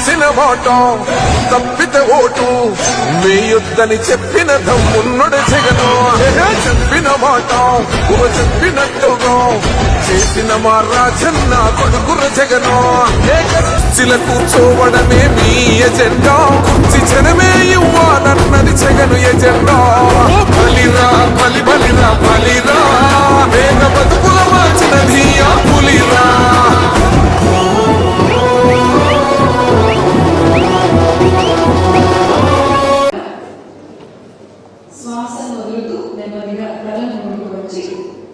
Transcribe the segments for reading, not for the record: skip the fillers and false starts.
ఇచ్చిన మాట తప్పితే ఓటు వేయొద్దని చెప్పిన దమ్మున్నడు జగను. చెప్పిన మాట చెప్పినట్టుగా చేసిన మా రాజన్న కొడుకుర జగను. కుర్చీల కూర్చోవడమే మీ ఎజెండా, కుర్చీ జనమే ఇవ్వాలన్నది జగను ఎజెండా. బలిరా బలి బలిరా బలిరా వేగ బతుకుల మార్చినది ఆ పులిరా. శ్వాసను వదులుతూ నెమ్మదిగా తలను ముందుకు వచ్చి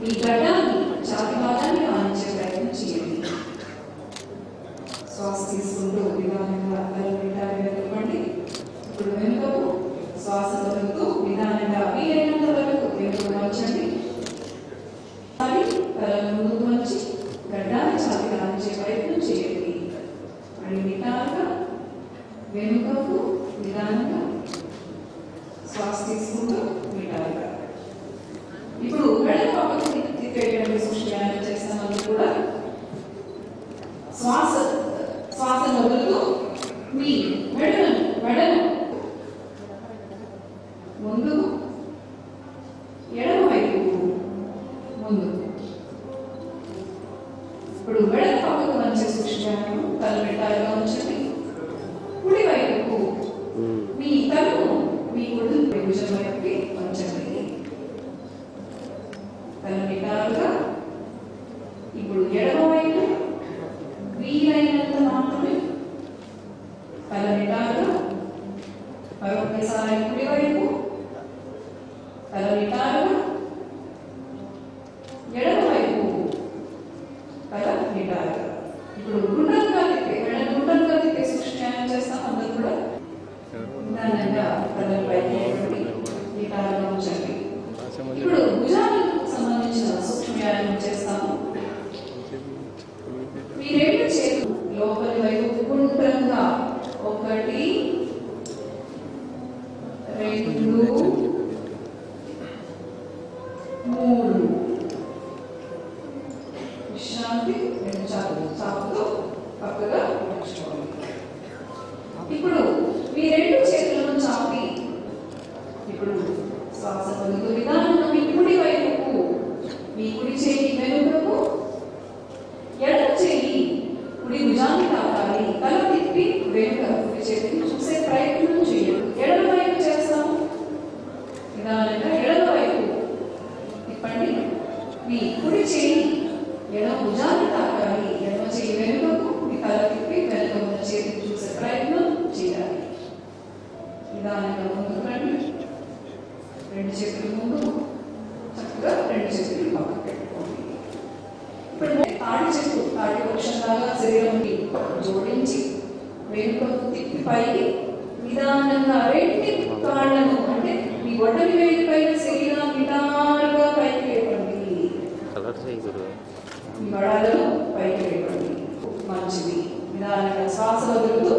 ఈ గడ్డాన్ని ఛాతి భాగాన్ని ఆనించే ప్రయత్నం చేయండి. శ్వాస తీసుకుంటూ నిదానంగా తలను వెనుకండి. ఇప్పుడు వెనుకకు శ్వాస వదులుతూ నిదానంగా వీలైనంత వరకు వెనుకకు వంచండి. తలను ముందుకు వచ్చి గడ్డాన్ని ఛాతి ఆనించే ప్రయత్నం చేయండి. మళ్ళీ నిదానంగా వెనుకకు నిదానంగా శ్వాస తీసుకుంటూ విడాలిగా. ఇప్పుడు మెడ పక్కకు తిప్పేటువంటి సూక్ష్మయానం చేస్తున్నప్పుడు కూడా శ్వాస వదులుతూ మీ మెడను ముందుకు ఎడమ వైపు ముందుకు. ఇప్పుడు మెడ పక్కకు వంచే సూక్ష్మయానం తల విడాలిగా ఉంచండి. కుడి వైపుకు మీ తలను మీ ఒళ్ళు భుజం వైపుకి వంచండి. తల నిటారుగా. ఇప్పుడు ఎడమ వైపు వీలైనంత మాత్రమే తల నిటారుగా. మరొకసారి కుడి వైపు తల నిటారుగా. ఎడమ వైపు తల నిటారుగా. ఇప్పుడు గుండ్రంగా తిప్పే సూక్ష్మయానం చేస్తాం. అందరూ కూడా నిదానంగా తలపైకి నిటారుగా ఉంచండి. ఇప్పుడు భుజాలకు సంబంధించిన సూక్ష్మయానం చేస్తాము. మీ రెండు చేతులు లోపలి వైపు గుండ్రంగా 1 2 3 విశ్రాంతి. 2 చాపుతో పక్కగా ఉంచుకోండి. ఇప్పుడు మీ రెండు చేతులను చాపి ఇప్పుడు శ్వాస వదులుతూ విధానంగా మీ కుడి వైపుకు, మీ కుడి చేయి వెనుకకు, ఎడమ చేయి కుడి భుజాన్ని తాకాలి. తల తిప్పి వెనుక కుడి చేతిని చూసే ప్రయత్నం చేయండి. ఎడమ వైపు చేస్తాము. విధానంగా ఎడమ వైపు తిప్పండి. మీ కుడి చేయి ఎడమ భుజాన్ని తాకాలి. ఎడమ చేయి వెనుకకు, మీ తల తిప్పి వెనుక ఉన్న చేతిని చూసే ప్రయత్నం చేయాలి. నిదానంగా ముందుకు రండి. 2 చేతులు ముందు, చక్కగా 2 చేతులు పక్కకు పెట్టుకోండి. ఇప్పుడు తాడి వృక్షంలాగా శరీరాన్ని జోడించి వెనుకకు తిప్పి పైకి నిదానంగా 2 కాళ్ళను అంటే మీ గొడ్డలి వేలి పైన శరీరాన్ని నిదానంగా పైకి లేపండి. మడాలను పైకి లేపండి. మంచిది. నిదానంగా శ్వాస వదులుతూ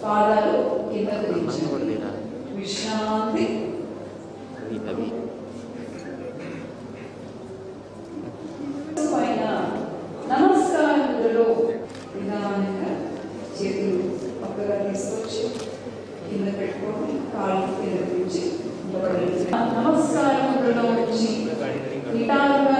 పాదాలు కిందకు దించండి. విశ్రాంతి. పైన నమస్కారం ముద్రలో నిదానంగా చేతులు పక్కగా తీసుకొచ్చి కింద పెట్టుకోండి. కాళ్ళు కింద దించి నమస్కారం ముద్రలో ఉంచి నిటారుగా